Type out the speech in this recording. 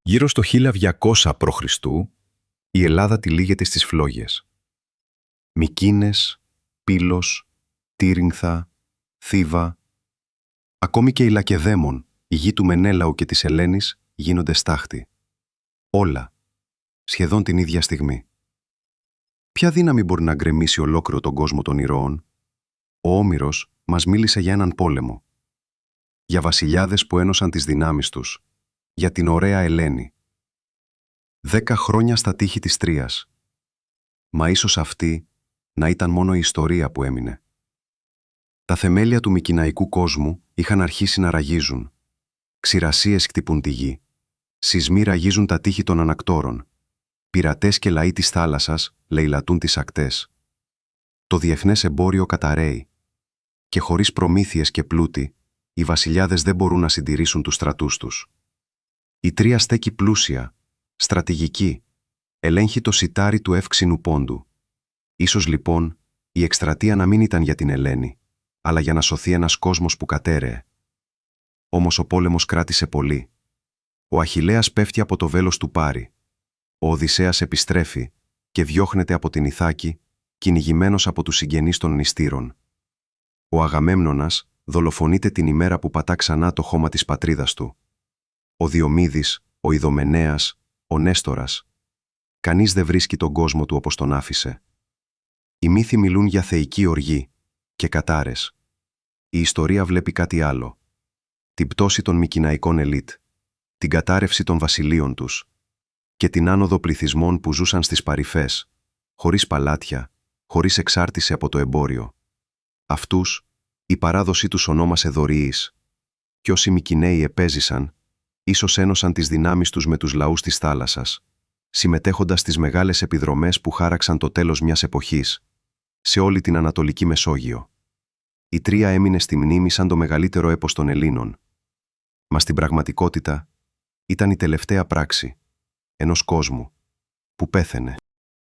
Γύρω στο 1200 π.Χ. η Ελλάδα τυλίγεται στις φλόγες. Μυκίνες, Πύλος, Τύρινθα, Θήβα, ακόμη και η Λακεδαίμον, η γη του Μενέλαου και της Ελένης, γίνονται στάχτη. Όλα, σχεδόν την ίδια στιγμή. Ποια δύναμη μπορεί να γκρεμίσει ολόκληρο τον κόσμο των ηρώων? Ο Όμηρος μας μίλησε για έναν πόλεμο. Για βασιλιάδες που ένωσαν τις δυνάμεις τους. Για την ωραία Ελένη. 10 χρόνια στα τείχη της Τρίας. Μα ίσως αυτή να ήταν μόνο η ιστορία που έμεινε. Τα θεμέλια του μικηναϊκού κόσμου είχαν αρχίσει να ραγίζουν. Ξηρασίες χτυπούν τη γη. Σεισμοί ραγίζουν τα τείχη των ανακτόρων. Πειρατές και λαοί της θάλασσας λαιλατούν τις ακτές. Το διεθνές εμπόριο καταρρέει. Και χωρίς προμήθειες και πλούτη, οι βασιλιάδες δεν μπορούν να συντηρήσουν τους στρατούς τους. Η Τρία στέκει πλούσια, στρατηγική, ελέγχει το σιτάρι του εύξηνου πόντου. Ίσως λοιπόν η εκστρατεία να μην ήταν για την Ελένη, αλλά για να σωθεί ένας κόσμος που κατέρεε. Όμως ο πόλεμος κράτησε πολύ. Ο Αχιλλέας πέφτει από το βέλος του Πάρη. Ο Οδυσσέας επιστρέφει και διώχνεται από την Ιθάκη, κυνηγημένος από τους συγγενείς των νηστήρων. Ο Αγαμέμνονας δολοφονείται την ημέρα που πατά ξανά το χώμα της πατρίδας του. Ο Διομήδης, ο Ιδομενέας, ο Νέστορας. Κανείς δεν βρίσκει τον κόσμο του όπως τον άφησε. Οι μύθοι μιλούν για θεϊκή οργή και κατάρες. Η ιστορία βλέπει κάτι άλλο. Την πτώση των μικηναϊκών ελίτ, την κατάρρευση των βασιλείων τους και την άνοδο πληθυσμών που ζούσαν στις παρυφές, χωρίς παλάτια, χωρίς εξάρτηση από το εμπόριο. Αυτούς η παράδοσή τους ονόμασε δωρεείς. Κι όσοι Μικηναίοι επέζησαν, ίσως ένωσαν τις δυνάμεις τους με τους λαούς της θάλασσας, συμμετέχοντας στις μεγάλες επιδρομές που χάραξαν το τέλος μιας εποχής, σε όλη την Ανατολική Μεσόγειο. Η Τρία έμεινε στη μνήμη σαν το μεγαλύτερο έπος των Ελλήνων. Μα στην πραγματικότητα ήταν η τελευταία πράξη ενός κόσμου που πέθαινε.